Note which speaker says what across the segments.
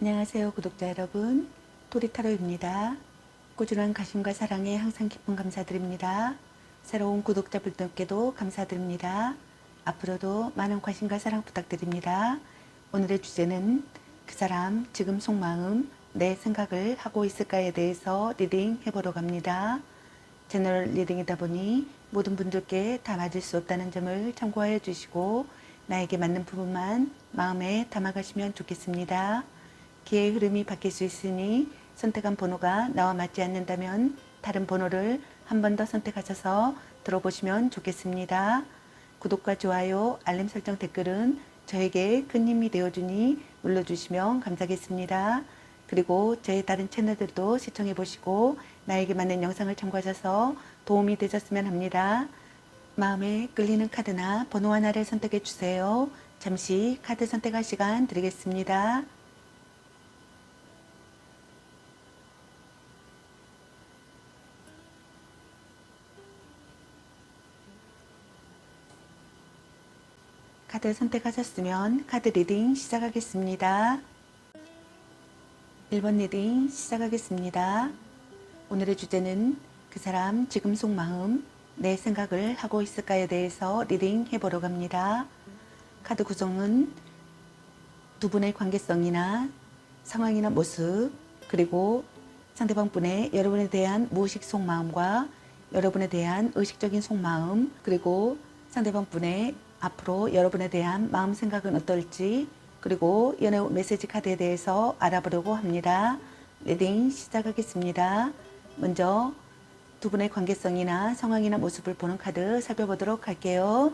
Speaker 1: 안녕하세요, 구독자 여러분. 토리타로입니다. 꾸준한 관심과 사랑에 항상 깊은 감사드립니다. 새로운 구독자분들께도 감사드립니다. 앞으로도 많은 관심과 사랑 부탁드립니다. 오늘의 주제는 그 사람 지금 속마음 내 생각을 하고 있을까에 대해서 리딩 해보려고 합니다. 제너럴 리딩이다 보니 모든 분들께 다 맞을 수 없다는 점을 참고하여 주시고 나에게 맞는 부분만 마음에 담아가시면 좋겠습니다. 기회의 흐름이 바뀔 수 있으니 선택한 번호가 나와 맞지 않는다면 다른 번호를 한 번 더 선택하셔서 들어보시면 좋겠습니다. 구독과 좋아요, 알림 설정, 댓글은 저에게 큰 힘이 되어주니 눌러주시면 감사하겠습니다. 그리고 저의 다른 채널들도 시청해 보시고 나에게 맞는 영상을 참고하셔서 도움이 되셨으면 합니다. 마음에 끌리는 카드나 번호 하나를 선택해 주세요. 잠시 카드 선택할 시간 드리겠습니다. 카드 선택하셨으면 카드 리딩 시작하겠습니다. 1번 리딩 시작하겠습니다. 오늘의 주제는 그 사람 지금 속마음 내 생각을 하고 있을까에 대해서 리딩 해보려고 합니다. 카드 구성은 두 분의 관계성이나 상황이나 모습, 그리고 상대방 분의 여러분에 대한 무의식 속마음과 여러분에 대한 의식적인 속마음, 그리고 상대방 분의 앞으로 여러분에 대한 마음 생각은 어떨지, 그리고 연애 메시지 카드에 대해서 알아보려고 합니다. 리딩 시작하겠습니다. 먼저 두 분의 관계성이나 상황이나 모습을 보는 카드 살펴보도록 할게요.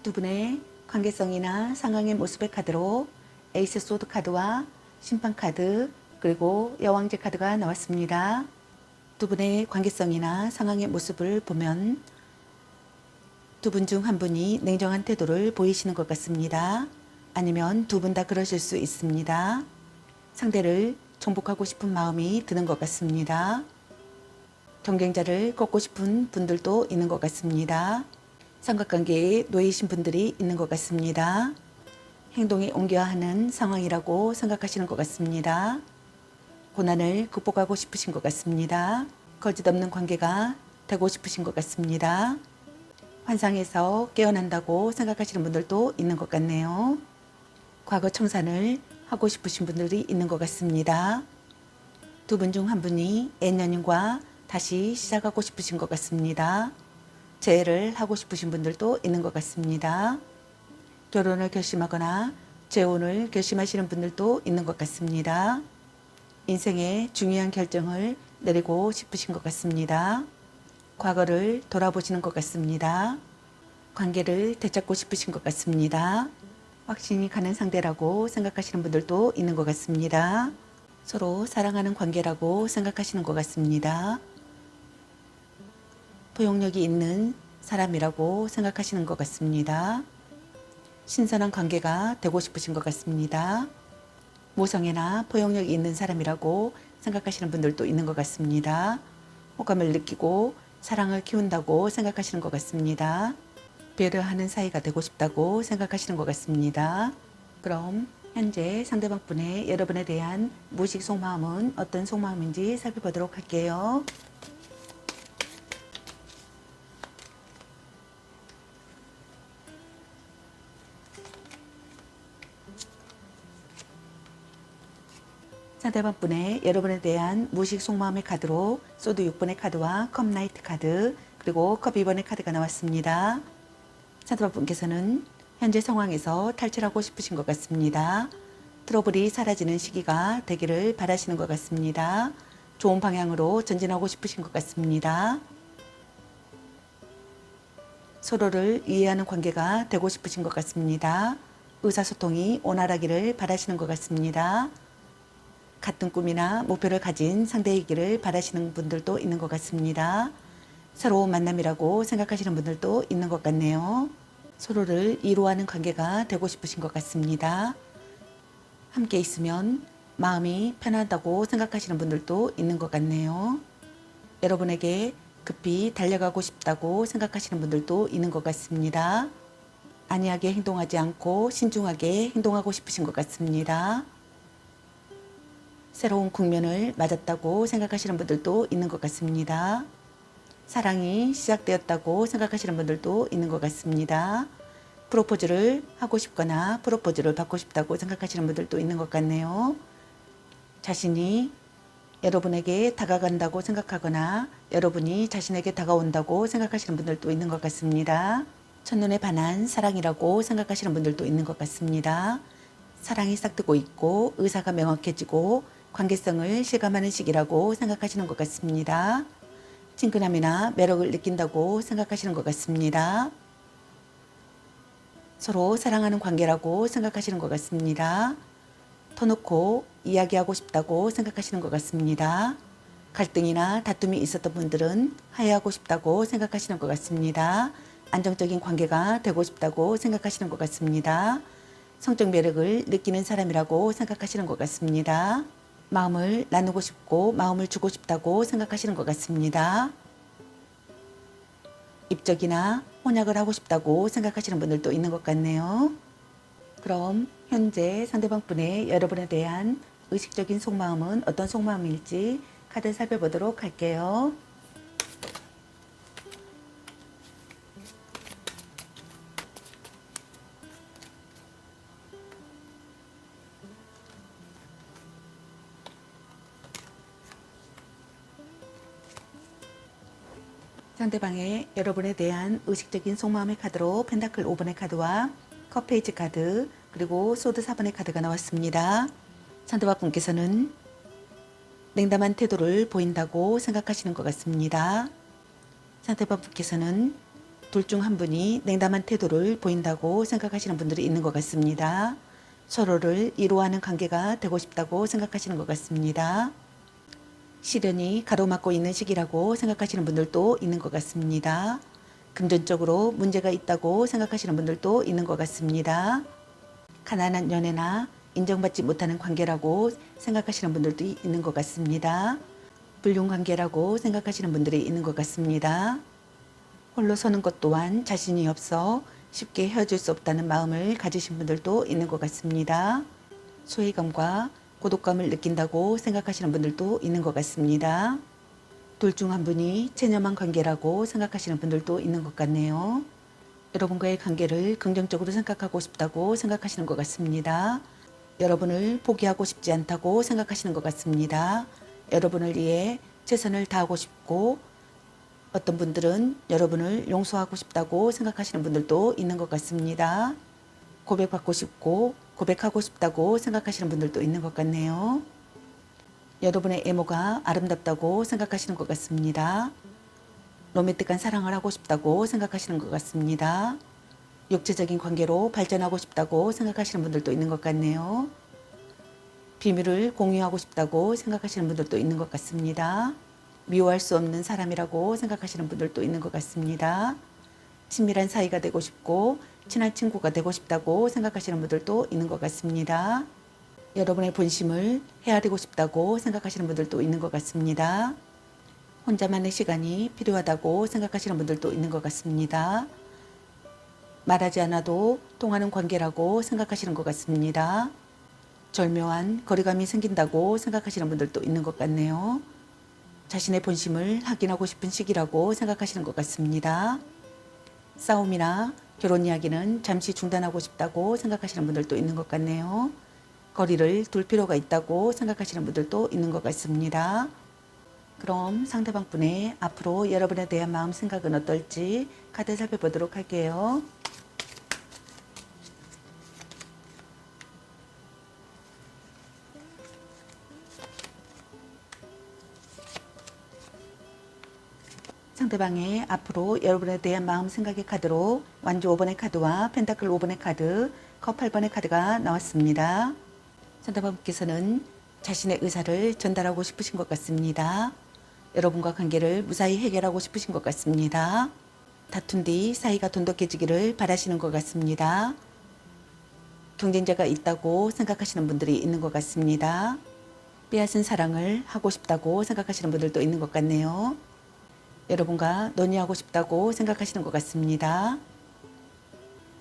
Speaker 1: 두 분의 관계성이나 상황의 모습의 카드로 에이스 소드 카드와 심판 카드, 그리고 여왕제 카드가 나왔습니다. 두 분의 관계성이나 상황의 모습을 보면 두 분 중 한 분이 냉정한 태도를 보이시는 것 같습니다. 아니면 두 분 다 그러실 수 있습니다. 상대를 정복하고 싶은 마음이 드는 것 같습니다. 경쟁자를 꺾고 싶은 분들도 있는 것 같습니다. 삼각관계에 놓이신 분들이 있는 것 같습니다. 행동에 옮겨야 하는 상황이라고 생각하시는 것 같습니다. 고난을 극복하고 싶으신 것 같습니다. 거짓없는 관계가 되고 싶으신 것 같습니다. 환상에서 깨어난다고 생각하시는 분들도 있는 것 같네요. 과거 청산을 하고 싶으신 분들이 있는 것 같습니다. 두 분 중 한 분이 옛연인과 다시 시작하고 싶으신 것 같습니다. 재회를 하고 싶으신 분들도 있는 것 같습니다. 결혼을 결심하거나 재혼을 결심하시는 분들도 있는 것 같습니다. 인생의 중요한 결정을 내리고 싶으신 것 같습니다. 과거를 돌아보시는 것 같습니다. 관계를 되찾고 싶으신 것 같습니다. 확신이 가는 상대라고 생각하시는 분들도 있는 것 같습니다. 서로 사랑하는 관계라고 생각하시는 것 같습니다. 포용력이 있는 사람이라고 생각하시는 것 같습니다. 신선한 관계가 되고 싶으신 것 같습니다. 모성애나 포용력이 있는 사람이라고 생각하시는 분들도 있는 것 같습니다. 호감을 느끼고 사랑을 키운다고 생각하시는 것 같습니다. 배려하는 사이가 되고 싶다고 생각하시는 것 같습니다. 그럼 현재 상대방 분의 여러분에 대한 무의식 속마음은 어떤 속마음인지 살펴보도록 할게요. 상대방 분의 여러분에 대한 무의식 속마음의 카드로 소드 6번의 카드와 컵 나이트 카드, 그리고 컵 2번의 카드가 나왔습니다. 상대방 분께서는 현재 상황에서 탈출하고 싶으신 것 같습니다. 트러블이 사라지는 시기가 되기를 바라시는 것 같습니다. 좋은 방향으로 전진하고 싶으신 것 같습니다. 서로를 이해하는 관계가 되고 싶으신 것 같습니다. 의사소통이 원활하기를 바라시는 것 같습니다. 같은 꿈이나 목표를 가진 상대이기를 바라시는 분들도 있는 것 같습니다. 새로운 만남이라고 생각하시는 분들도 있는 것 같네요. 서로를 이루어하는 관계가 되고 싶으신 것 같습니다. 함께 있으면 마음이 편하다고 생각하시는 분들도 있는 것 같네요. 여러분에게 급히 달려가고 싶다고 생각하시는 분들도 있는 것 같습니다. 안이하게 행동하지 않고 신중하게 행동하고 싶으신 것 같습니다. 새로운 국면을 맞았다고 생각하시는 분들도 있는 것 같습니다. 사랑이 시작되었다고 생각하시는 분들도 있는 것 같습니다. 프로포즈를 하고 싶거나 프로포즈를 받고 싶다고 생각하시는 분들도 있는 것 같네요. 자신이 여러분에게 다가간다고 생각하거나 여러분이 자신에게 다가온다고 생각하시는 분들도 있는 것 같습니다. 첫눈에 반한 사랑이라고 생각하시는 분들도 있는 것 같습니다. 사랑이 싹트고 있고 의사가 명확해지고 관계성을 실감하는 시기라고 생각하시는 것 같습니다. 친근함이나 매력을 느낀다고 생각하시는 것 같습니다. 서로 사랑하는 관계라고 생각하시는 것 같습니다. 터놓고 이야기하고 싶다고 생각하시는 것 같습니다. 갈등이나 다툼이 있었던 분들은 화해하고 싶다고 생각하시는 것 같습니다. 안정적인 관계가 되고 싶다고 생각하시는 것 같습니다. 성적 매력을 느끼는 사람이라고 생각하시는 것 같습니다. 마음을 나누고 싶고 마음을 주고 싶다고 생각하시는 것 같습니다. 입적이나 혼약을 하고 싶다고 생각하시는 분들도 있는 것 같네요. 그럼 현재 상대방 분의 여러분에 대한 의식적인 속마음은 어떤 속마음일지 카드 살펴보도록 할게요. 상대방의 여러분에 대한 의식적인 속마음의 카드로 펜타클 5번의 카드와 컵페이지 카드 그리고 소드 4번의 카드가 나왔습니다. 상대방 분께서는 냉담한 태도를 보인다고 생각하시는 것 같습니다. 상대방 분께서는 둘 중 한 분이 냉담한 태도를 보인다고 생각하시는 분들이 있는 것 같습니다. 서로를 이로하는 관계가 되고 싶다고 생각하시는 것 같습니다. 시련이 가로막고 있는 시기라고 생각하시는 분들도 있는 것 같습니다. 금전적으로 문제가 있다고 생각하시는 분들도 있는 것 같습니다. 가난한 연애나 인정받지 못하는 관계라고 생각하시는 분들도 있는 것 같습니다. 불륜관계라고 생각하시는 분들이 있는 것 같습니다. 홀로 서는 것 또한 자신이 없어 쉽게 헤어질 수 없다는 마음을 가지신 분들도 있는 것 같습니다. 소외감과 고독감을 느낀다고 생각하시는 분들도 있는 것 같습니다. 둘 중 한 분이 체념한 관계라고 생각하시는 분들도 있는 것 같네요. 여러분과의 관계를 긍정적으로 생각하고 싶다고 생각하시는 것 같습니다. 여러분을 포기하고 싶지 않다고 생각하시는 것 같습니다. 여러분을 위해 최선을 다하고 싶고 어떤 분들은 여러분을 용서하고 싶다고 생각하시는 분들도 있는 것 같습니다. 고백받고 싶고 고백하고 싶다고 생각하시는 분들도 있는 것 같네요. 여러분의 외모가 아름답다고 생각하시는 것 같습니다. 로맨틱한 사랑을 하고 싶다고 생각하시는 것 같습니다. 육체적인 관계로 발전하고 싶다고 생각하시는 분들도 있는 것 같네요. 비밀을 공유하고 싶다고 생각하시는 분들도 있는 것 같습니다. 미워할 수 없는 사람이라고 생각하시는 분들도 있는 것 같습니다. 친밀한 사이가 되고 싶고 친한 친구가 되고 싶다고 생각하시는 분들도 있는 것 같습니다. 여러분의 본심을 헤아리고 싶다고 생각하시는 분들도 있는 것 같습니다. 혼자만의 시간이 필요하다고 생각하시는 분들도 있는 것 같습니다. 말하지 않아도 통하는 관계라고 생각하시는 것 같습니다. 절묘한 거리감이 생긴다고 생각하시는 분들도 있는 것 같네요. 자신의 본심을 확인하고 싶은 시기라고 생각하시는 것 같습니다. 싸움이나 결혼 이야기는 잠시 중단하고 싶다고 생각하시는 분들도 있는 것 같네요. 거리를 둘 필요가 있다고 생각하시는 분들도 있는 것 같습니다. 그럼 상대방 분의 앞으로 여러분에 대한 마음 생각은 어떨지 카드 살펴보도록 할게요. 상대방의 앞으로 여러분에 대한 마음 생각의 카드로 완주 5번의 카드와 펜타클 5번의 카드, 컵 8번의 카드가 나왔습니다. 상대방께서는 자신의 의사를 전달하고 싶으신 것 같습니다. 여러분과 관계를 무사히 해결하고 싶으신 것 같습니다. 다툰 뒤 사이가 돈독해지기를 바라시는 것 같습니다. 경쟁자가 있다고 생각하시는 분들이 있는 것 같습니다. 빼앗은 사랑을 하고 싶다고 생각하시는 분들도 있는 것 같네요. 여러분과 논의하고 싶다고 생각하시는 것 같습니다.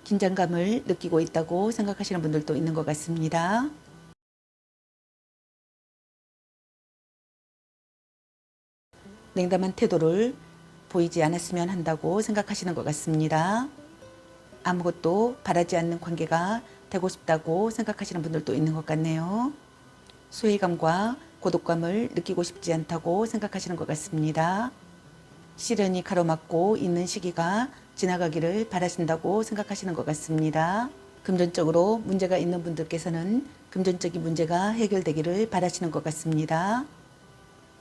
Speaker 1: 긴장감을 느끼고 있다고 생각하시는 분들도 있는 것 같습니다. 냉담한 태도를 보이지 않았으면 한다고 생각하시는 것 같습니다. 아무것도 바라지 않는 관계가 되고 싶다고 생각하시는 분들도 있는 것 같네요. 소외감과 고독감을 느끼고 싶지 않다고 생각하시는 것 같습니다. 시련이 가로막고 있는 시기가 지나가기를 바라신다고 생각하시는 것 같습니다. 금전적으로 문제가 있는 분들께서는 금전적인 문제가 해결되기를 바라시는 것 같습니다.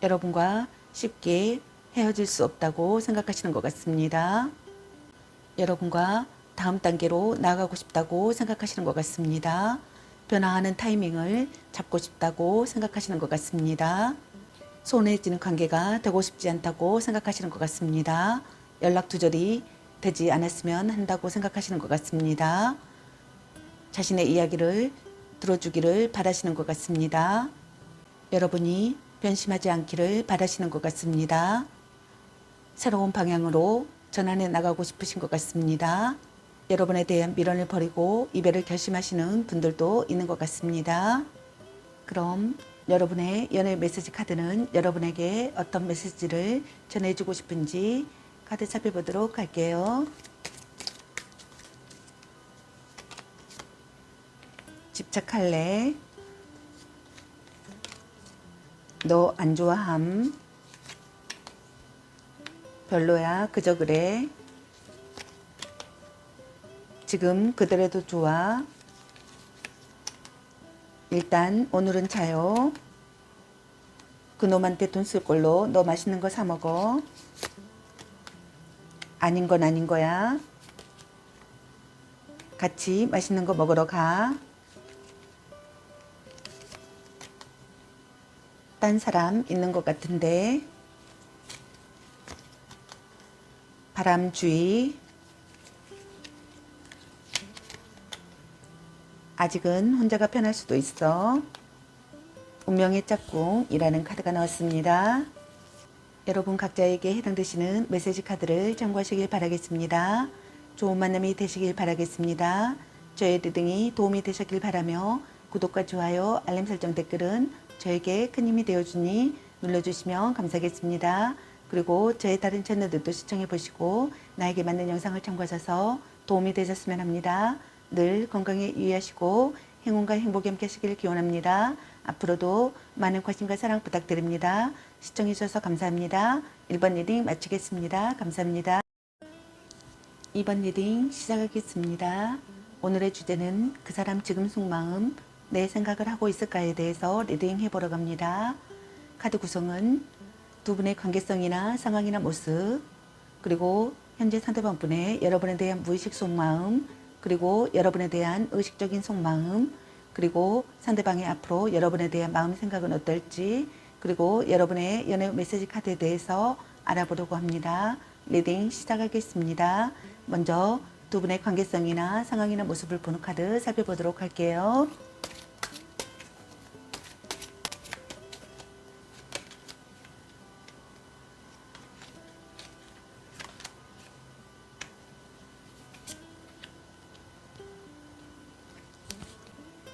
Speaker 1: 여러분과 쉽게 헤어질 수 없다고 생각하시는 것 같습니다. 여러분과 다음 단계로 나아가고 싶다고 생각하시는 것 같습니다. 변화하는 타이밍을 잡고 싶다고 생각하시는 것 같습니다. 소원해지는 관계가 되고 싶지 않다고 생각하시는 것 같습니다. 연락 두절이 되지 않았으면 한다고 생각하시는 것 같습니다. 자신의 이야기를 들어주기를 바라시는 것 같습니다. 여러분이 변심하지 않기를 바라시는 것 같습니다. 새로운 방향으로 전환해 나가고 싶으신 것 같습니다. 여러분에 대한 미련을 버리고 이별을 결심하시는 분들도 있는 것 같습니다. 그럼 여러분의 연애 메시지 카드는 여러분에게 어떤 메시지를 전해주고 싶은지 카드 살펴보도록 할게요. 집착할래? 너 안 좋아함? 별로야, 그저 그래. 지금 그대로도 좋아. 일단 오늘은 자요. 그놈한테 돈 쓸 걸로 너 맛있는 거 사 먹어. 아닌 건 아닌 거야. 같이 맛있는 거 먹으러 가. 딴 사람 있는 것 같은데. 바람주의. 아직은 혼자가 편할 수도 있어. 운명의 짝꿍이라는 카드가 나왔습니다. 여러분 각자에게 해당되시는 메시지 카드를 참고하시길 바라겠습니다. 좋은 만남이 되시길 바라겠습니다. 저의 리딩이 도움이 되셨길 바라며 구독과 좋아요, 알림 설정 댓글은 저에게 큰 힘이 되어주니 눌러주시면 감사하겠습니다. 그리고 저의 다른 채널들도 시청해 보시고 나에게 맞는 영상을 참고하셔서 도움이 되셨으면 합니다. 늘 건강에 유의하시고 행운과 행복이 함께 하시길 기원합니다. 앞으로도 많은 관심과 사랑 부탁드립니다. 시청해 주셔서 감사합니다. 1번 리딩 마치겠습니다. 감사합니다. 2번 리딩 시작하겠습니다. 오늘의 주제는 그 사람 지금 속마음, 내 생각을 하고 있을까에 대해서 리딩 해보러 갑니다. 카드 구성은 두 분의 관계성이나 상황이나 모습, 그리고 현재 상대방 분의 여러분에 대한 무의식 속마음, 그리고 여러분에 대한 의식적인 속마음, 그리고 상대방의 앞으로 여러분에 대한 마음 생각은 어떨지, 그리고 여러분의 연애 메시지 카드에 대해서 알아보려고 합니다. 리딩 시작하겠습니다. 먼저 두 분의 관계성이나 상황이나 모습을 보는 카드 살펴보도록 할게요.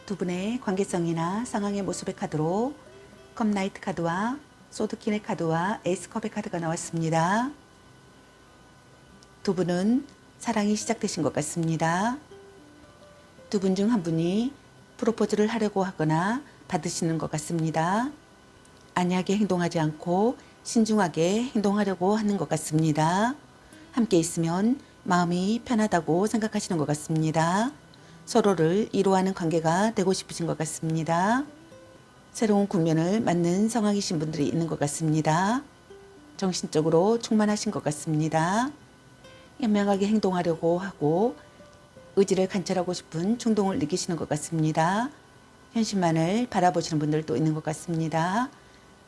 Speaker 1: 두 분의 관계성이나 상황의 모습의 카드로 컵나이트 카드와 소드킨의 카드와 에이스컵의 카드가 나왔습니다. 두 분은 사랑이 시작되신 것 같습니다. 두 분 중 한 분이 프로포즈를 하려고 하거나 받으시는 것 같습니다. 안이하게 행동하지 않고 신중하게 행동하려고 하는 것 같습니다. 함께 있으면 마음이 편하다고 생각하시는 것 같습니다. 서로를 이루어하는 관계가 되고 싶으신 것 같습니다. 새로운 국면을 맞는 상황이신 분들이 있는 것 같습니다. 정신적으로 충만하신 것 같습니다. 현명하게 행동하려고 하고 의지를 관철하고 싶은 충동을 느끼시는 것 같습니다. 현실만을 바라보시는 분들도 있는 것 같습니다.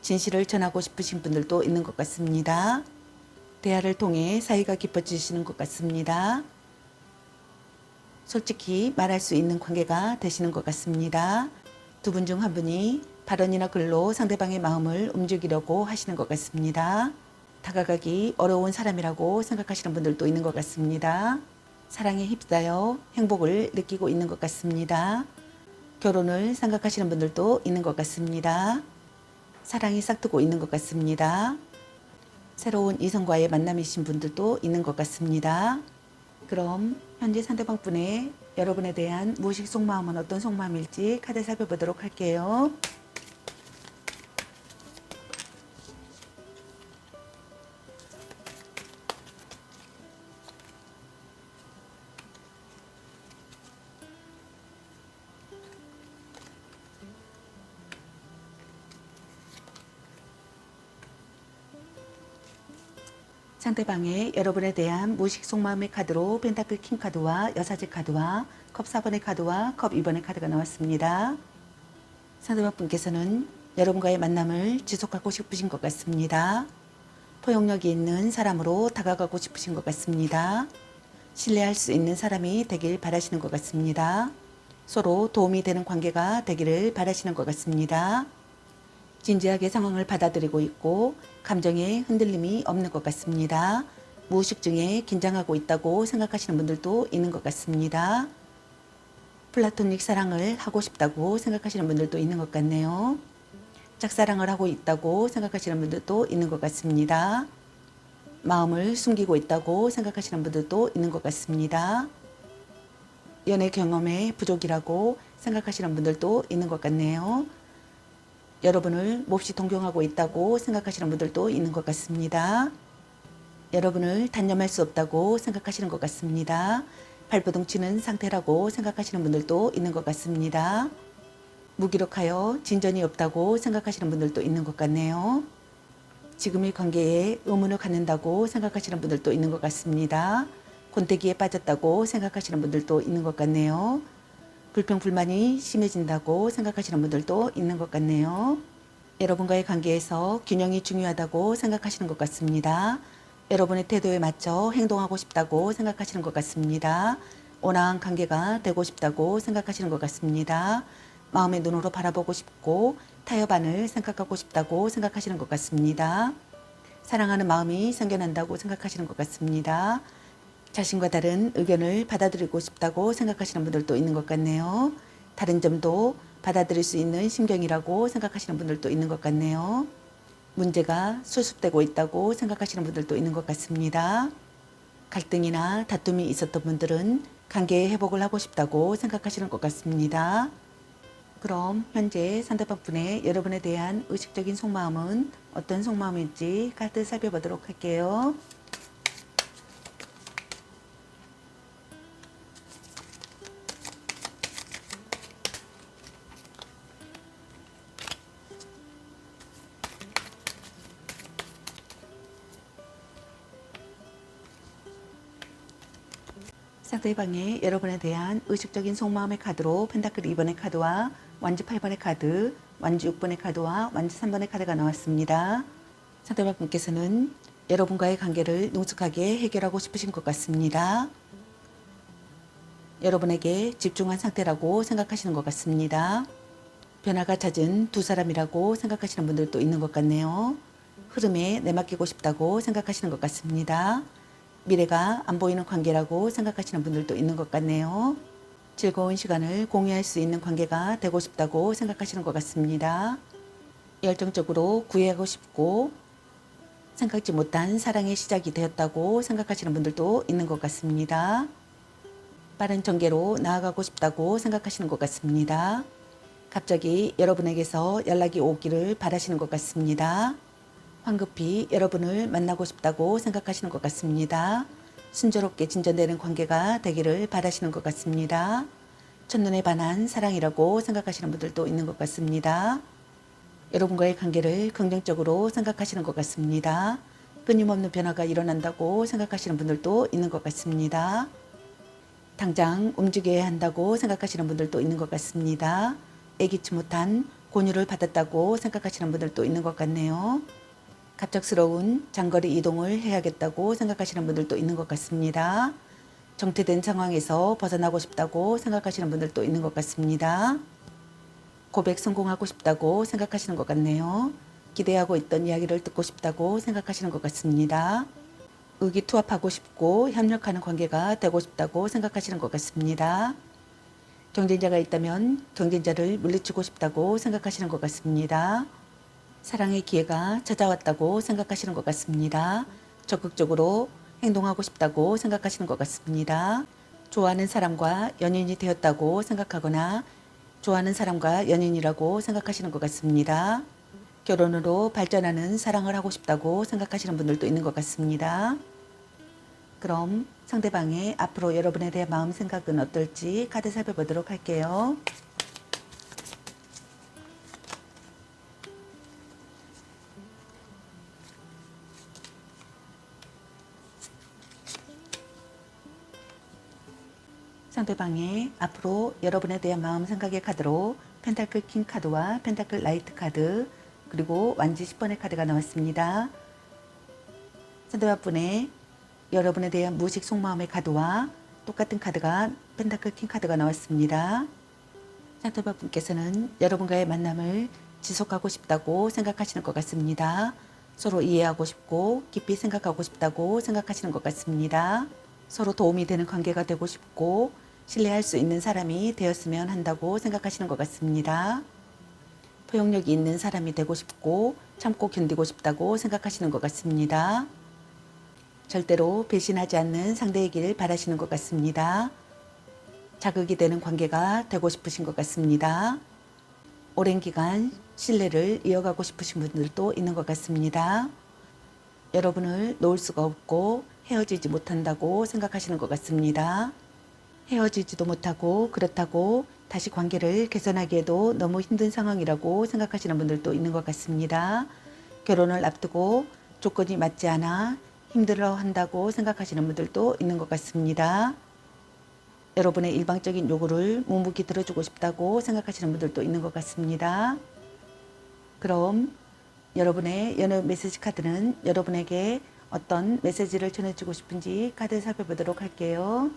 Speaker 1: 진실을 전하고 싶으신 분들도 있는 것 같습니다. 대화를 통해 사이가 깊어지시는 것 같습니다. 솔직히 말할 수 있는 관계가 되시는 것 같습니다. 두 분 중 한 분이 발언이나 글로 상대방의 마음을 움직이려고 하시는 것 같습니다. 다가가기 어려운 사람이라고 생각하시는 분들도 있는 것 같습니다. 사랑에 휩싸여 행복을 느끼고 있는 것 같습니다. 결혼을 생각하시는 분들도 있는 것 같습니다. 사랑이 싹트고 있는 것 같습니다. 새로운 이성과의 만남이신 분들도 있는 것 같습니다. 그럼 현재 상대방 분의 여러분에 대한 무의식 속마음은 어떤 속마음일지 카드 살펴보도록 할게요. 상대방의 여러분에 대한 무의식 속마음의 카드로 펜타클 킹 카드와 여사제 카드와 컵 4번의 카드와 컵 2번의 카드가 나왔습니다. 상대방 분께서는 여러분과의 만남을 지속하고 싶으신 것 같습니다. 포용력이 있는 사람으로 다가가고 싶으신 것 같습니다. 신뢰할 수 있는 사람이 되길 바라시는 것 같습니다. 서로 도움이 되는 관계가 되기를 바라시는 것 같습니다. 진지하게 상황을 받아들이고 있고 감정에 흔들림이 없는 것 같습니다. 무의식 중에 긴장하고 있다고 생각하시는 분들도 있는 것 같습니다. 플라토닉 사랑을 하고 싶다고 생각하시는 분들도 있는 것 같네요. 짝사랑을 하고 있다고 생각하시는 분들도 있는 것 같습니다. 마음을 숨기고 있다고 생각하시는 분들도 있는 것 같습니다. 연애 경험의 부족이라고 생각하시는 분들도 있는 것 같네요. 여러분을 몹시 동경하고 있다고 생각하시는 분들도 있는 것 같습니다. 여러분을 단념할 수 없다고 생각하시는 것 같습니다. 발버둥 치는 상태라고 생각하시는 분들도 있는 것 같습니다. 무기력하여 진전이 없다고 생각하시는 분들도 있는 것 같네요. 지금의 관계에 의문을 갖는다고 생각하시는 분들도 있는 것 같습니다. 권태기에 빠졌다고 생각하시는 분들도 있는 것 같네요. 불평불만이 심해진다고 생각하시는 분들도 있는 것 같네요. 여러분과의 관계에서 균형이 중요하다고 생각하시는 것 같습니다. 여러분의 태도에 맞춰 행동하고 싶다고 생각하시는 것 같습니다. 온화한 관계가 되고 싶다고 생각하시는 것 같습니다. 마음의 눈으로 바라보고 싶고 타협안을 생각하고 싶다고 생각하시는 것 같습니다. 사랑하는 마음이 생겨난다고 생각하시는 것 같습니다. 자신과 다른 의견을 받아들이고 싶다고 생각하시는 분들도 있는 것 같네요. 다른 점도 받아들일 수 있는 심경이라고 생각하시는 분들도 있는 것 같네요. 문제가 수습되고 있다고 생각하시는 분들도 있는 것 같습니다. 갈등이나 다툼이 있었던 분들은 관계의 회복을 하고 싶다고 생각하시는 것 같습니다. 그럼 현재 상대방 분의 여러분에 대한 의식적인 속마음은 어떤 속마음일지 카드 살펴보도록 할게요. 상대방의 여러분에 대한 의식적인 속마음의 카드로 펜타클 2번의 카드와 완주 8번의 카드, 완주 6번의 카드와 완주 3번의 카드가 나왔습니다. 상대방 분께서는 여러분과의 관계를 능숙하게 해결하고 싶으신 것 같습니다. 여러분에게 집중한 상태라고 생각하시는 것 같습니다. 변화가 잦은 두 사람이라고 생각하시는 분들도 있는 것 같네요. 흐름에 내맡기고 싶다고 생각하시는 것 같습니다. 미래가 안 보이는 관계라고 생각하시는 분들도 있는 것 같네요. 즐거운 시간을 공유할 수 있는 관계가 되고 싶다고 생각하시는 것 같습니다. 열정적으로 구애하고 싶고 생각지 못한 사랑의 시작이 되었다고 생각하시는 분들도 있는 것 같습니다. 빠른 전개로 나아가고 싶다고 생각하시는 것 같습니다. 갑자기 여러분에게서 연락이 오기를 바라시는 것 같습니다. 황급히 여러분을 만나고 싶다고 생각하시는 것 같습니다. 순조롭게 진전되는 관계가 되기를 바라시는 것 같습니다. 첫눈에 반한 사랑이라고 생각하시는 분들도 있는 것 같습니다. 여러분과의 관계를 긍정적으로 생각하시는 것 같습니다. 끊임없는 변화가 일어난다고 생각하시는 분들도 있는 것 같습니다. 당장 움직여야 한다고 생각하시는 분들도 있는 것 같습니다. 예기치 못한 권유를 받았다고 생각하시는 분들도 있는 것 같네요. 갑작스러운 장거리 이동을 해야겠다고 생각하시는 분들도 있는 것 같습니다. 정체된 상황에서 벗어나고 싶다고 생각하시는 분들도 있는 것 같습니다. 고백 성공하고 싶다고 생각하시는 것 같네요. 기대하고 있던 이야기를 듣고 싶다고 생각하시는 것 같습니다. 의기투합하고 싶고 협력하는 관계가 되고 싶다고 생각하시는 것 같습니다. 경쟁자가 있다면 경쟁자를 물리치고 싶다고 생각하시는 것 같습니다. 사랑의 기회가 찾아왔다고 생각하시는 것 같습니다. 적극적으로 행동하고 싶다고 생각하시는 것 같습니다. 좋아하는 사람과 연인이 되었다고 생각하거나 좋아하는 사람과 연인이라고 생각하시는 것 같습니다. 결혼으로 발전하는 사랑을 하고 싶다고 생각하시는 분들도 있는 것 같습니다. 그럼 상대방의 앞으로 여러분에 대한 마음 생각은 어떨지 카드 살펴보도록 할게요. 상대방의 앞으로 여러분에 대한 마음 생각의 카드로 펜타클 킹 카드와 펜타클 라이트 카드 그리고 완지 10번의 카드가 나왔습니다. 상대방분의 여러분에 대한 무의식 속마음의 카드와 똑같은 카드가 펜타클 킹 카드가 나왔습니다. 상대방분께서는 여러분과의 만남을 지속하고 싶다고 생각하시는 것 같습니다. 서로 이해하고 싶고 깊이 생각하고 싶다고 생각하시는 것 같습니다. 서로 도움이 되는 관계가 되고 싶고 신뢰할 수 있는 사람이 되었으면 한다고 생각하시는 것 같습니다. 포용력이 있는 사람이 되고 싶고 참고 견디고 싶다고 생각하시는 것 같습니다. 절대로 배신하지 않는 상대이길 바라시는 것 같습니다. 자극이 되는 관계가 되고 싶으신 것 같습니다. 오랜 기간 신뢰를 이어가고 싶으신 분들도 있는 것 같습니다. 여러분을 놓을 수가 없고 헤어지지 못한다고 생각하시는 것 같습니다. 헤어지지도 못하고 그렇다고 다시 관계를 개선하기에도 너무 힘든 상황이라고 생각하시는 분들도 있는 것 같습니다. 결혼을 앞두고 조건이 맞지 않아 힘들어 한다고 생각하시는 분들도 있는 것 같습니다. 여러분의 일방적인 요구를 묵묵히 들어주고 싶다고 생각하시는 분들도 있는 것 같습니다. 그럼 여러분의 연애 메시지 카드는 여러분에게 어떤 메시지를 전해주고 싶은지 카드 살펴보도록 할게요.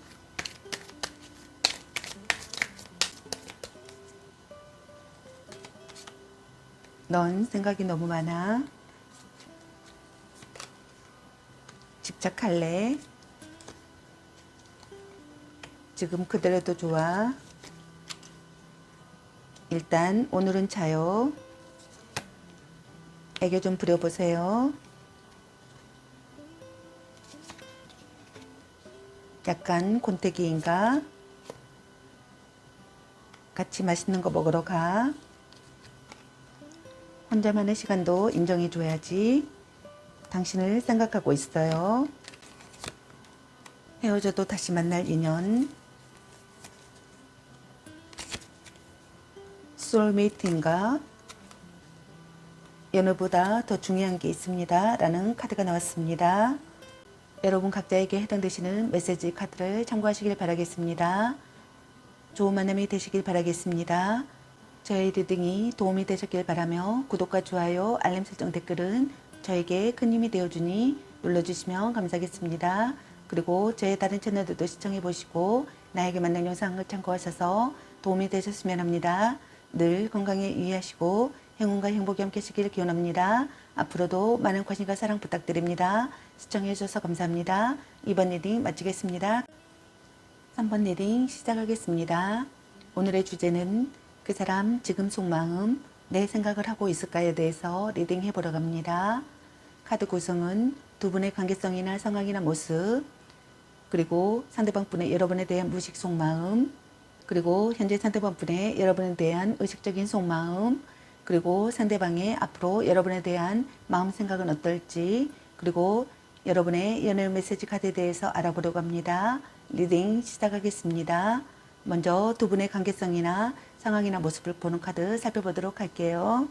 Speaker 1: 넌 생각이 너무 많아. 집착할래. 지금 그대로도 좋아. 일단 오늘은 자요. 애교 좀 부려보세요. 약간 곤태기인가? 같이 맛있는 거 먹으러 가. 혼자만의 시간도 인정해줘야지. 당신을 생각하고 있어요. 헤어져도 다시 만날 인연. 소울메이트인가? 연애보다 더 중요한 게 있습니다. 라는 카드가 나왔습니다. 여러분 각자에게 해당되시는 메시지 카드를 참고하시길 바라겠습니다. 좋은 만남이 되시길 바라겠습니다. 저의 리딩이 도움이 되셨길 바라며 구독과 좋아요, 알림 설정 댓글은 저에게 큰 힘이 되어주니 눌러주시면 감사하겠습니다. 그리고 저의 다른 채널들도 시청해 보시고 나에게 맞는 영상을 참고하셔서 도움이 되셨으면 합니다. 늘 건강에 유의하시고 행운과 행복이 함께 하시길 기원합니다. 앞으로도 많은 관심과 사랑 부탁드립니다. 시청해 주셔서 감사합니다. 2번 리딩 마치겠습니다. 3번 리딩 시작하겠습니다. 오늘의 주제는 그 사람 지금 속마음 내 생각을 하고 있을까에 대해서 리딩 해보러 갑니다. 카드 구성은 두 분의 관계성이나 상황이나 모습 그리고 상대방 분의 여러분에 대한 무의식 속마음 그리고 현재 상대방 분의 여러분에 대한 의식적인 속마음 그리고 상대방의 앞으로 여러분에 대한 마음 생각은 어떨지 그리고 여러분의 연애 메시지 카드에 대해서 알아보려고 합니다. 리딩 시작하겠습니다. 먼저 두 분의 관계성이나 상황이나 모습을 보는 카드 살펴보도록 할게요.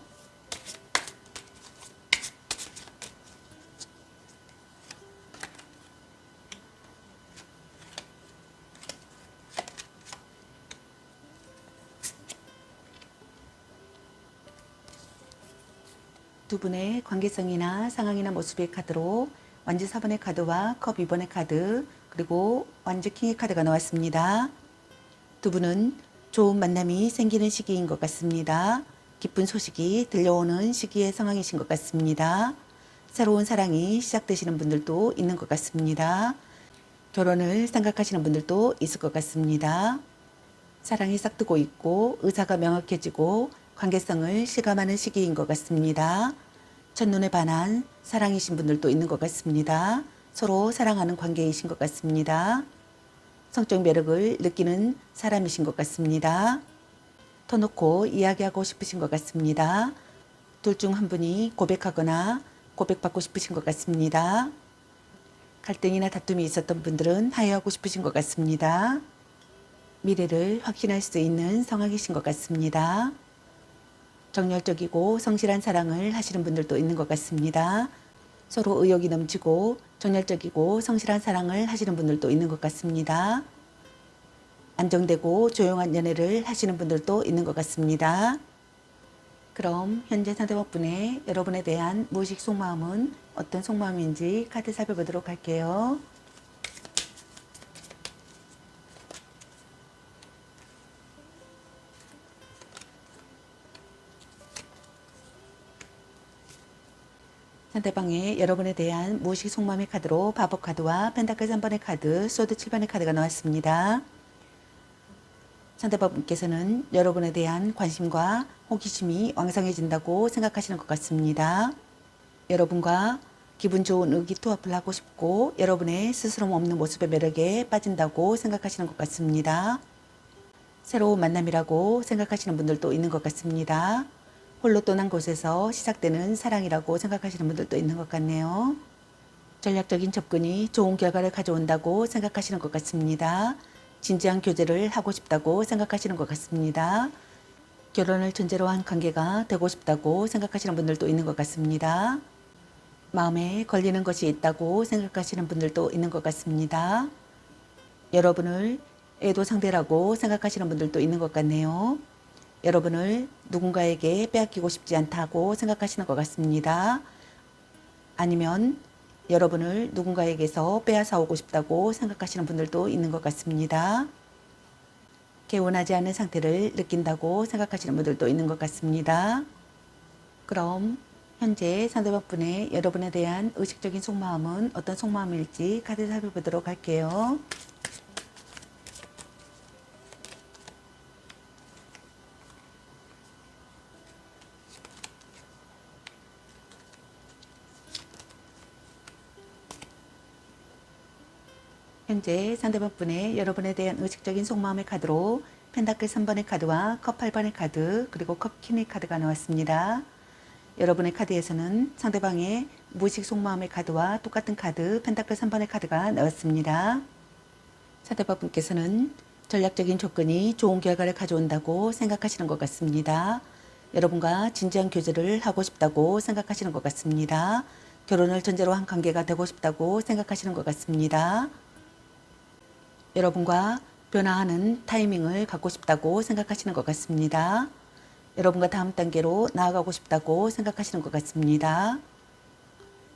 Speaker 1: 두 분의 관계성이나 상황이나 모습의 카드로 완지 4번의 카드와 컵 2번의 카드, 그리고 완전 킹의 카드가 나왔습니다. 두 분은 좋은 만남이 생기는 시기인 것 같습니다. 기쁜 소식이 들려오는 시기의 상황이신 것 같습니다. 새로운 사랑이 시작되시는 분들도 있는 것 같습니다. 결혼을 생각하시는 분들도 있을 것 같습니다. 사랑이 싹트고 있고 의사가 명확해지고 관계성을 실감하는 시기인 것 같습니다. 첫눈에 반한 사랑이신 분들도 있는 것 같습니다. 서로 사랑하는 관계이신 것 같습니다. 성적 매력을 느끼는 사람이신 것 같습니다. 터놓고 이야기하고 싶으신 것 같습니다. 둘 중 한 분이 고백하거나 고백받고 싶으신 것 같습니다. 갈등이나 다툼이 있었던 분들은 화해하고 싶으신 것 같습니다. 미래를 확신할 수 있는 상황이신 것 같습니다. 정열적이고 성실한 사랑을 하시는 분들도 있는 것 같습니다. 서로 의욕이 넘치고 정열적이고 성실한 사랑을 하시는 분들도 있는 것 같습니다. 안정되고 조용한 연애를 하시는 분들도 있는 것 같습니다. 그럼 현재 상대방분의 여러분에 대한 무의식 속마음은 어떤 속마음인지 카드 살펴보도록 할게요. 상대방의 여러분에 대한 무의식 속마음의 카드로 바보 카드와 펜타클 3번의 카드, 소드 7번의 카드가 나왔습니다. 상대방분께서는 여러분에 대한 관심과 호기심이 왕성해진다고 생각하시는 것 같습니다. 여러분과 기분 좋은 의기투합을 하고 싶고 여러분의 스스럼 없는 모습의 매력에 빠진다고 생각하시는 것 같습니다. 새로운 만남이라고 생각하시는 분들도 있는 것 같습니다. 홀로 떠난 곳에서 시작되는 사랑이라고 생각하시는 분들도 있는 것 같네요. 전략적인 접근이 좋은 결과를 가져온다고 생각하시는 것 같습니다. 진지한 교제를 하고 싶다고 생각하시는 것 같습니다. 결혼을 전제로 한 관계가 되고 싶다고 생각하시는 분들도 있는 것 같습니다. 마음에 걸리는 것이 있다고 생각하시는 분들도 있는 것 같습니다. 여러분을 애도 상대라고 생각하시는 분들도 있는 것 같네요. 여러분을 누군가에게 빼앗기고 싶지 않다고 생각하시는 것 같습니다. 아니면 여러분을 누군가에게서 빼앗아 오고 싶다고 생각하시는 분들도 있는 것 같습니다. 개운하지 않은 상태를 느낀다고 생각하시는 분들도 있는 것 같습니다. 그럼 현재 상대방분의 여러분에 대한 의식적인 속마음은 어떤 속마음일지 카드 살펴보도록 할게요. 현재 상대방분의 여러분에 대한 의식적인 속마음의 카드로 펜타클 3번의 카드와 컵 8번의 카드 그리고 컵 퀸의 카드가 나왔습니다. 여러분의 카드에서는 상대방의 무의식 속마음의 카드와 똑같은 카드 펜타클 3번의 카드가 나왔습니다. 상대방분께서는 전략적인 조건이 좋은 결과를 가져온다고 생각하시는 것 같습니다. 여러분과 진지한 교제를 하고 싶다고 생각하시는 것 같습니다. 결혼을 전제로 한 관계가 되고 싶다고 생각하시는 것 같습니다. 여러분과 변화하는 타이밍을 갖고 싶다고 생각하시는 것 같습니다. 여러분과 다음 단계로 나아가고 싶다고 생각하시는 것 같습니다.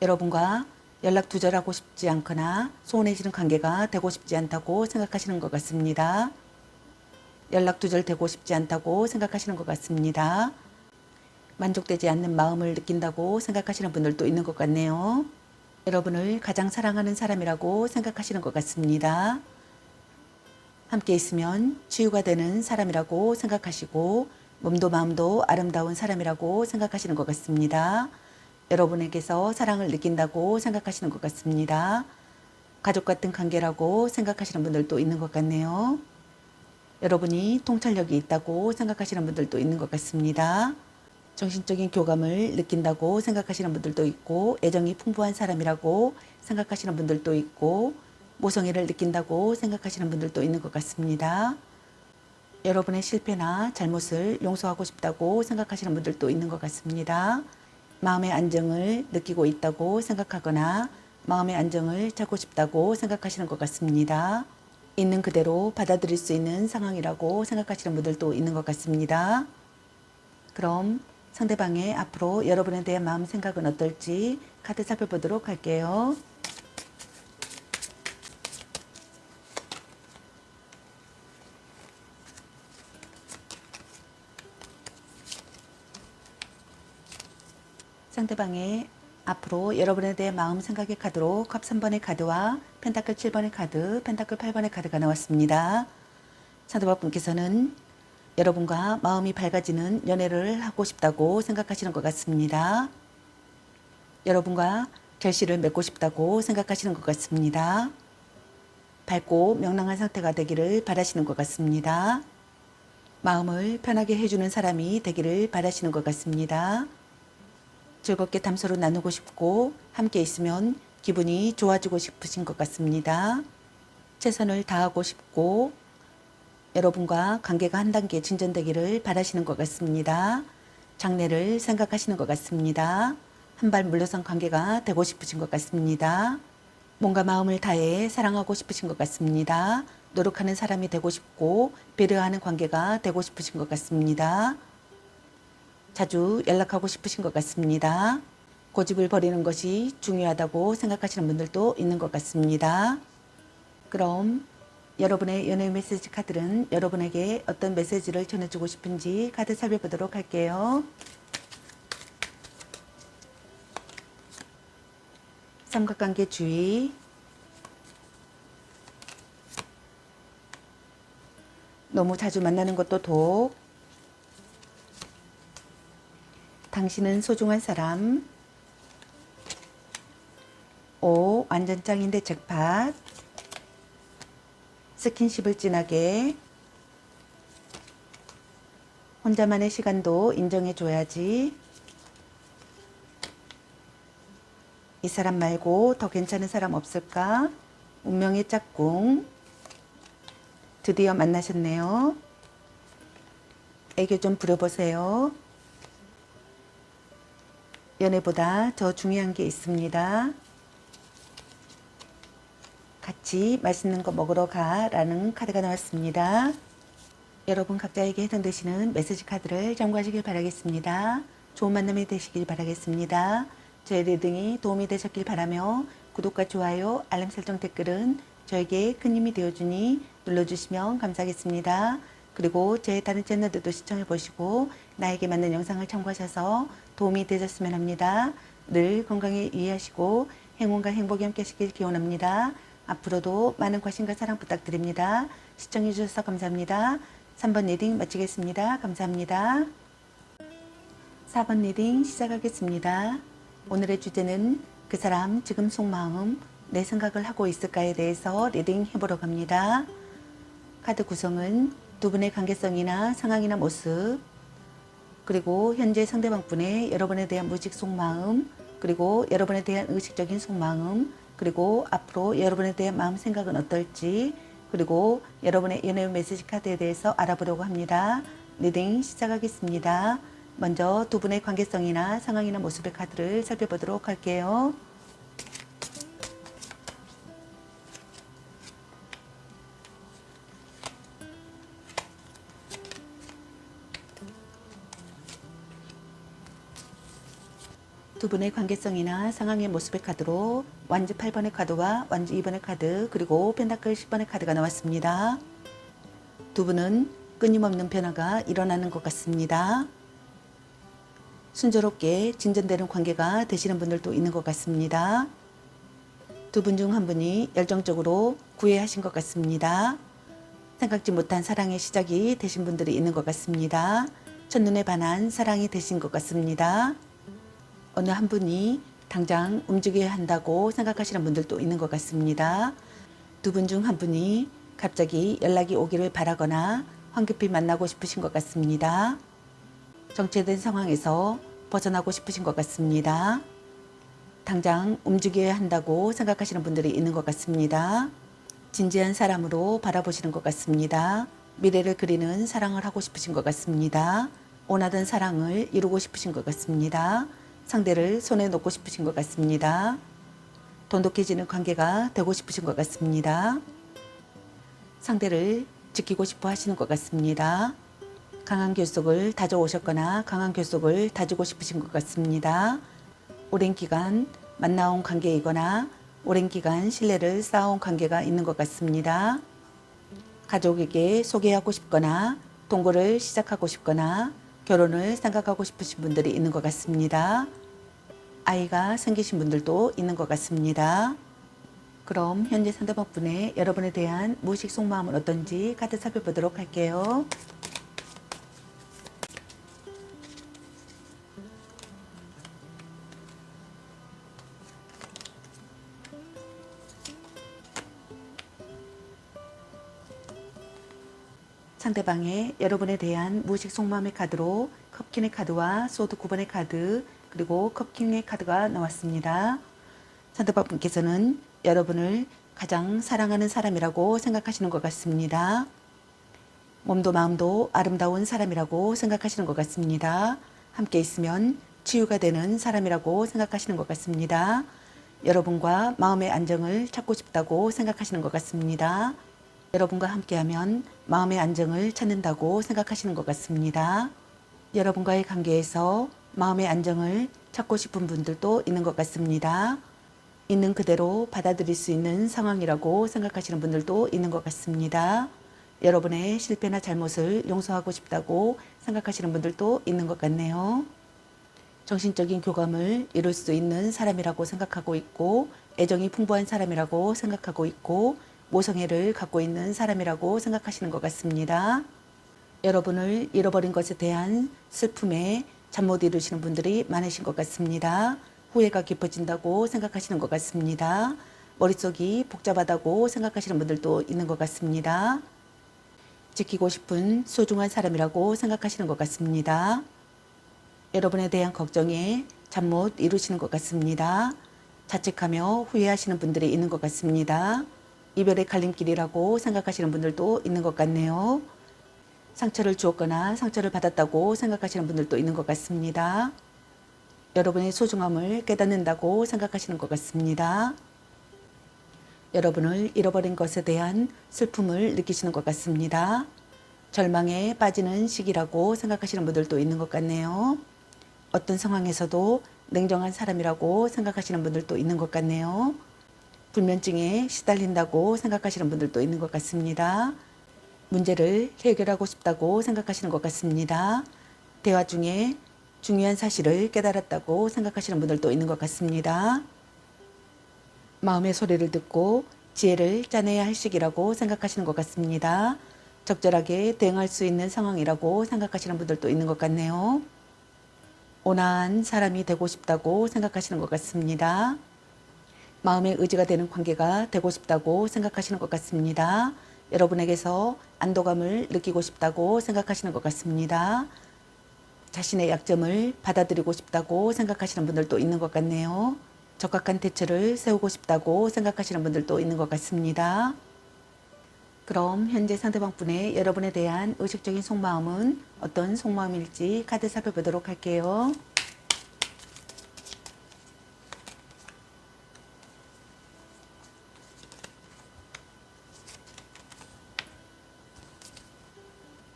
Speaker 1: 여러분과 연락 두절하고 싶지 않거나 소원해지는 관계가 되고 싶지 않다고 생각하시는 것 같습니다. 연락 두절되고 싶지 않다고 생각하시는 것 같습니다. 만족되지 않는 마음을 느낀다고 생각하시는 분들도 있는 것 같네요. 여러분을 가장 사랑하는 사람이라고 생각하시는 것 같습니다. 함께 있으면 치유가 되는 사람이라고 생각하시고 몸도 마음도 아름다운 사람이라고 생각하시는 것 같습니다. 여러분에게서 사랑을 느낀다고 생각하시는 것 같습니다. 가족 같은 관계라고 생각하시는 분들도 있는 것 같네요. 여러분이 통찰력이 있다고 생각하시는 분들도 있는 것 같습니다. 정신적인 교감을 느낀다고 생각하시는 분들도 있고 애정이 풍부한 사람이라고 생각하시는 분들도 있고 모성애를 느낀다고 생각하시는 분들도 있는 것 같습니다. 여러분의 실패나 잘못을 용서하고 싶다고 생각하시는 분들도 있는 것 같습니다. 마음의 안정을 느끼고 있다고 생각하거나 마음의 안정을 찾고 싶다고 생각하시는 것 같습니다. 있는 그대로 받아들일 수 있는 상황이라고 생각하시는 분들도 있는 것 같습니다. 그럼 상대방의 앞으로 여러분에 대한 마음 생각은 어떨지 카드 살펴보도록 할게요. 상대방의 앞으로 여러분에 대해 마음 생각의 카드로 컵 3번의 카드와 펜타클 7번의 카드, 펜타클 8번의 카드가 나왔습니다. 상대방 분께서는 여러분과 마음이 밝아지는 연애를 하고 싶다고 생각하시는 것 같습니다. 여러분과 결실을 맺고 싶다고 생각하시는 것 같습니다. 밝고 명랑한 상태가 되기를 바라시는 것 같습니다. 마음을 편하게 해주는 사람이 되기를 바라시는 것 같습니다. 즐겁게 담소를 나누고 싶고 함께 있으면 기분이 좋아지고 싶으신 것 같습니다. 최선을 다하고 싶고 여러분과 관계가 한 단계 진전되기를 바라시는 것 같습니다. 장래를 생각하시는 것 같습니다. 한 발 물러선 관계가 되고 싶으신 것 같습니다. 뭔가 마음을 다해 사랑하고 싶으신 것 같습니다. 노력하는 사람이 되고 싶고 배려하는 관계가 되고 싶으신 것 같습니다. 자주 연락하고 싶으신 것 같습니다. 고집을 버리는 것이 중요하다고 생각하시는 분들도 있는 것 같습니다. 그럼 여러분의 연애 메시지 카드는 여러분에게 어떤 메시지를 전해주고 싶은지 카드 살펴보도록 할게요. 삼각관계 주의, 너무 자주 만나는 것도 독, 당신은 소중한 사람, 오, 완전 짱인데 잭팟, 스킨십을 진하게, 혼자만의 시간도 인정해줘야지, 이 사람 말고 더 괜찮은 사람 없을까? 운명의 짝꿍, 드디어 만나셨네요. 애교 좀 부려보세요. 연애보다 더 중요한 게 있습니다. 같이 맛있는 거 먹으러 가 라는 카드가 나왔습니다. 여러분 각자에게 해당되시는 메시지 카드를 참고하시길 바라겠습니다. 좋은 만남이 되시길 바라겠습니다. 저의 리딩이 도움이 되셨길 바라며 구독과 좋아요, 알람 설정 댓글은 저에게 큰 힘이 되어주니 눌러주시면 감사하겠습니다. 그리고 제 다른 채널들도 시청해 보시고 나에게 맞는 영상을 참고하셔서 도움이 되셨으면 합니다. 늘 건강에 유의하시고 행운과 행복이 함께 하시길 기원합니다. 앞으로도 많은 관심과 사랑 부탁드립니다. 시청해 주셔서 감사합니다. 3번 리딩 마치겠습니다. 감사합니다. 4번 리딩 시작하겠습니다. 오늘의 주제는 그 사람 지금 속마음 내 생각을 하고 있을까에 대해서 리딩 해보러 갑니다. 카드 구성은 두 분의 관계성이나 상황이나 모습, 그리고 현재 상대방분의 여러분에 대한 무의식 속마음, 그리고 여러분에 대한 의식적인 속마음, 그리고 앞으로 여러분에 대한 마음 생각은 어떨지, 그리고 여러분의 연애 메시지 카드에 대해서 알아보려고 합니다. 리딩 시작하겠습니다. 먼저 두 분의 관계성이나 상황이나 모습의 카드를 살펴보도록 할게요. 두 분의 관계성이나 상황의 모습의 카드로 완즈 8번의 카드와 완즈 2번의 카드, 그리고 펜타클 10번의 카드가 나왔습니다. 두 분은 끊임없는 변화가 일어나는 것 같습니다. 순조롭게 진전되는 관계가 되시는 분들도 있는 것 같습니다. 두 분 중 한 분이 열정적으로 구애하신 것 같습니다. 생각지 못한 사랑의 시작이 되신 분들이 있는 것 같습니다. 첫눈에 반한 사랑이 되신 것 같습니다. 어느 한 분이 당장 움직여야 한다고 생각하시는 분들도 있는 것 같습니다. 두 분 중 한 분이 갑자기 연락이 오기를 바라거나 황급히 만나고 싶으신 것 같습니다. 정체된 상황에서 벗어나고 싶으신 것 같습니다. 당장 움직여야 한다고 생각하시는 분들이 있는 것 같습니다. 진지한 사람으로 바라보시는 것 같습니다. 미래를 그리는 사랑을 하고 싶으신 것 같습니다. 원하던 사랑을 이루고 싶으신 것 같습니다. 상대를 손에 놓고 싶으신 것 같습니다. 돈독해지는 관계가 되고 싶으신 것 같습니다. 상대를 지키고 싶어 하시는 것 같습니다. 강한 결속을 다져오셨거나 강한 결속을 다지고 싶으신 것 같습니다. 오랜 기간 만나온 관계이거나 오랜 기간 신뢰를 쌓아온 관계가 있는 것 같습니다. 가족에게 소개하고 싶거나 동거를 시작하고 싶거나 결혼을 생각하고 싶으신 분들이 있는 것 같습니다. 아이가 생기신 분들도 있는 것 같습니다. 그럼 현재 상대방 분의 여러분에 대한 무의식 속마음은 어떤지 카드 살펴보도록 할게요. 상대방의 여러분에 대한 무의식 속마음의 카드로 컵킹의 카드와 소드 9번의 카드 그리고 컵킹의 카드가 나왔습니다. 상대방 분께서는 여러분을 가장 사랑하는 사람이라고 생각하시는 것 같습니다. 몸도 마음도 아름다운 사람이라고 생각하시는 것 같습니다. 함께 있으면 치유가 되는 사람이라고 생각하시는 것 같습니다. 여러분과 마음의 안정을 찾고 싶다고 생각하시는 것 같습니다. 여러분과 함께하면 마음의 안정을 찾는다고 생각하시는 것 같습니다. 여러분과의 관계에서 마음의 안정을 찾고 싶은 분들도 있는 것 같습니다. 있는 그대로 받아들일 수 있는 상황이라고 생각하시는 분들도 있는 것 같습니다. 여러분의 실패나 잘못을 용서하고 싶다고 생각하시는 분들도 있는 것 같네요. 정신적인 교감을 이룰 수 있는 사람이라고 생각하고 있고 애정이 풍부한 사람이라고 생각하고 있고 모성애를 갖고 있는 사람이라고 생각하시는 것 같습니다. 여러분을 잃어버린 것에 대한 슬픔에 잠 못 이루시는 분들이 많으신 것 같습니다. 후회가 깊어진다고 생각하시는 것 같습니다. 머릿속이 복잡하다고 생각하시는 분들도 있는 것 같습니다. 지키고 싶은 소중한 사람이라고 생각하시는 것 같습니다. 여러분에 대한 걱정에 잠 못 이루시는 것 같습니다. 자책하며 후회하시는 분들이 있는 것 같습니다. 이별의 갈림길이라고 생각하시는 분들도 있는 것 같네요. 상처를 주었거나 상처를 받았다고 생각하시는 분들도 있는 것 같습니다. 여러분의 소중함을 깨닫는다고 생각하시는 것 같습니다. 여러분을 잃어버린 것에 대한 슬픔을 느끼시는 것 같습니다. 절망에 빠지는 시기라고 생각하시는 분들도 있는 것 같네요. 어떤 상황에서도 냉정한 사람이라고 생각하시는 분들도 있는 것 같네요. 불면증에 시달린다고 생각하시는 분들도 있는 것 같습니다. 문제를 해결하고 싶다고 생각하시는 것 같습니다. 대화 중에 중요한 사실을 깨달았다고 생각하시는 분들도 있는 것 같습니다. 마음의 소리를 듣고 지혜를 짜내야 할 시기라고 생각하시는 것 같습니다. 적절하게 대응할 수 있는 상황이라고 생각하시는 분들도 있는 것 같네요. 온화한 사람이 되고 싶다고 생각하시는 것 같습니다. 마음의 의지가 되는 관계가 되고 싶다고 생각하시는 것 같습니다. 여러분에게서 안도감을 느끼고 싶다고 생각하시는 것 같습니다. 자신의 약점을 받아들이고 싶다고 생각하시는 분들도 있는 것 같네요. 적합한 대처를 세우고 싶다고 생각하시는 분들도 있는 것 같습니다. 그럼 현재 상대방 분의 여러분에 대한 의식적인 속마음은 어떤 속마음일지 카드 살펴보도록 할게요.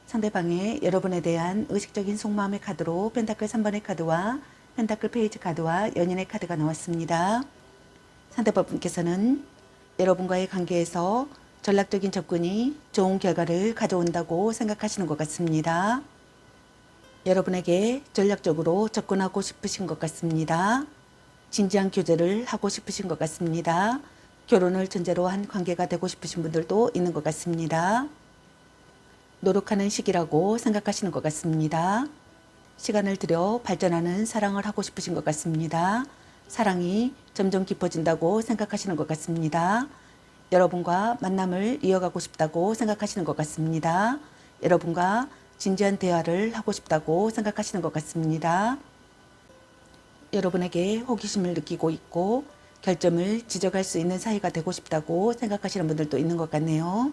Speaker 1: 상대방의 여러분에 대한 의식적인 속마음의 카드로 펜타클 3번의 카드와 펜타클 페이지 카드와 연인의 카드가 나왔습니다. 상대방 분께서는 여러분과의 관계에서 전략적인 접근이 좋은 결과를 가져온다고 생각하시는 것 같습니다. 여러분에게 전략적으로 접근하고 싶으신 것 같습니다. 진지한 교제를 하고 싶으신 것 같습니다. 결혼을 전제로 한 관계가 되고 싶으신 분들도 있는 것 같습니다. 노력하는 시기라고 생각하시는 것 같습니다. 시간을 들여 발전하는 사랑을 하고 싶으신 것 같습니다. 사랑이 점점 깊어진다고 생각하시는 것 같습니다. 여러분과 만남을 이어가고 싶다고 생각하시는 것 같습니다. 여러분과 진지한 대화를 하고 싶다고 생각하시는 것 같습니다. 여러분에게 호기심을 느끼고 있고 결점을 지적할 수 있는 사이가 되고 싶다고 생각하시는 분들도 있는 것 같네요.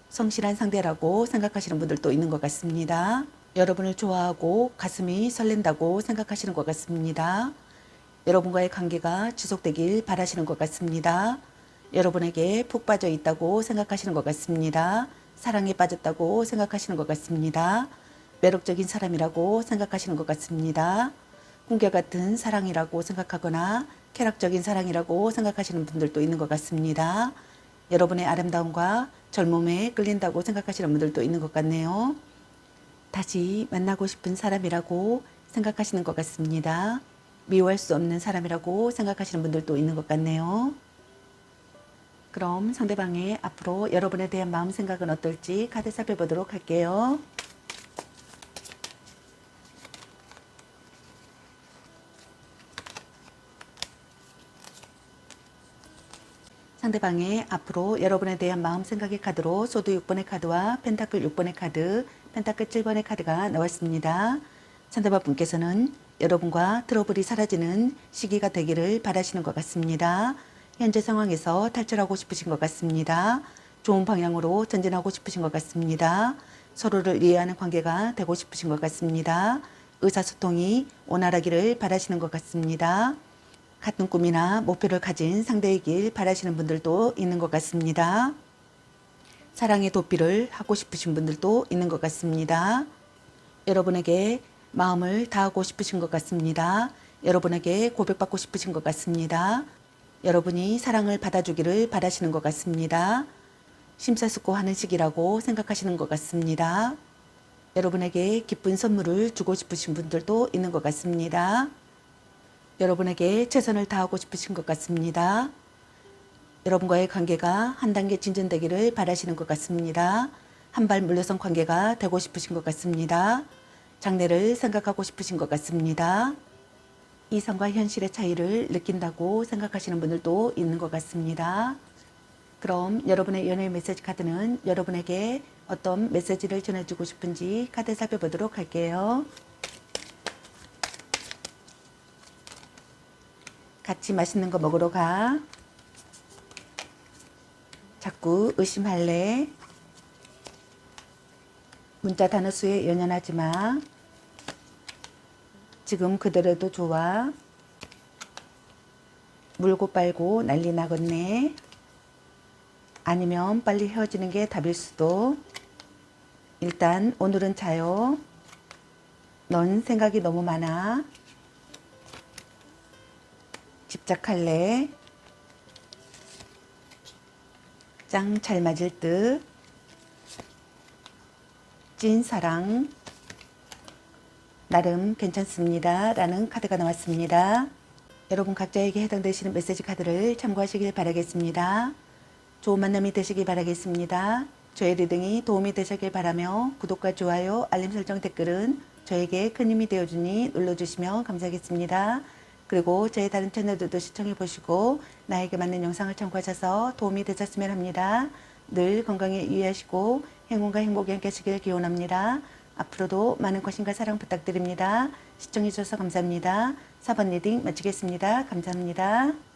Speaker 1: 성실한 상대라고 생각하시는 분들도 있는 것 같습니다. 여러분을 좋아하고 가슴이 설렌다고 생각하시는 것 같습니다. 여러분과의 관계가 지속되길 바라시는 것 같습니다. 여러분에게 푹 빠져 있다고 생각하시는 것 같습니다. 사랑에 빠졌다고 생각하시는 것 같습니다. 매력적인 사람이라고 생각하시는 것 같습니다. 꿈결 같은 사랑이라고 생각하거나 쾌락적인 사랑이라고 생각하시는 분들도 있는 것 같습니다. 여러분의 아름다움과 젊음에 끌린다고 생각하시는 분들도 있는 것 같네요. 다시 만나고 싶은 사람이라고 생각하시는 것 같습니다. 미워할 수 없는 사람이라고 생각하시는 분들도 있는 것 같네요. 그럼 상대방의 앞으로 여러분에 대한 마음 생각은 어떨지 카드 살펴보도록 할게요. 상대방의 앞으로 여러분에 대한 마음 생각의 카드로 소드 6번의 카드와 펜타클 6번의 카드, 펜타클 7번의 카드가 나왔습니다. 상대방 분께서는 여러분과 트러블이 사라지는 시기가 되기를 바라시는 것 같습니다. 현재 상황에서 탈출하고 싶으신 것 같습니다. 좋은 방향으로 전진하고 싶으신 것 같습니다. 서로를 이해하는 관계가 되고 싶으신 것 같습니다. 의사소통이 원활하기를 바라시는 것 같습니다. 같은 꿈이나 목표를 가진 상대이길 바라시는 분들도 있는 것 같습니다. 사랑의 도피를 하고 싶으신 분들도 있는 것 같습니다. 여러분에게 마음을 다하고 싶으신 것 같습니다. 여러분에게 고백받고 싶으신 것 같습니다. 여러분이 사랑을 받아주기를 바라시는 것 같습니다. 심사숙고하는 시기라고 생각하시는 것 같습니다. 여러분에게 기쁜 선물을 주고 싶으신 분들도 있는 것 같습니다. 여러분에게 최선을 다하고 싶으신 것 같습니다. 여러분과의 관계가 한 단계 진전되기를 바라시는 것 같습니다. 한 발 물러선 관계가 되고 싶으신 것 같습니다. 장래를 생각하고 싶으신 것 같습니다. 이성과 현실의 차이를 느낀다고 생각하시는 분들도 있는 것 같습니다. 그럼 여러분의 연애 메시지 카드는 여러분에게 어떤 메시지를 전해주고 싶은지 카드 살펴보도록 할게요. 같이 맛있는 거 먹으러 가. 자꾸 의심할래. 문자 단어 수에 연연하지 마. 지금 그대로도 좋아. 물고 빨고 난리 나겠네. 아니면 빨리 헤어지는 게 답일 수도. 일단 오늘은 자요. 넌 생각이 너무 많아. 집착할래. 짱 잘 맞을 듯. 찐사랑. 나름 괜찮습니다. 라는 카드가 나왔습니다. 여러분 각자에게 해당되시는 메시지 카드를 참고하시길 바라겠습니다. 좋은 만남이 되시길 바라겠습니다. 저의 리딩이 도움이 되셨길 바라며 구독과 좋아요, 알림 설정, 댓글은 저에게 큰 힘이 되어주니 눌러주시면 감사하겠습니다. 그리고 저의 다른 채널들도 시청해 보시고 나에게 맞는 영상을 참고하셔서 도움이 되셨으면 합니다. 늘 건강에 유의하시고 행운과 행복이 함께 하시길 기원합니다. 앞으로도 많은 관심과 사랑 부탁드립니다. 시청해 주셔서 감사합니다. 4번 리딩 마치겠습니다. 감사합니다.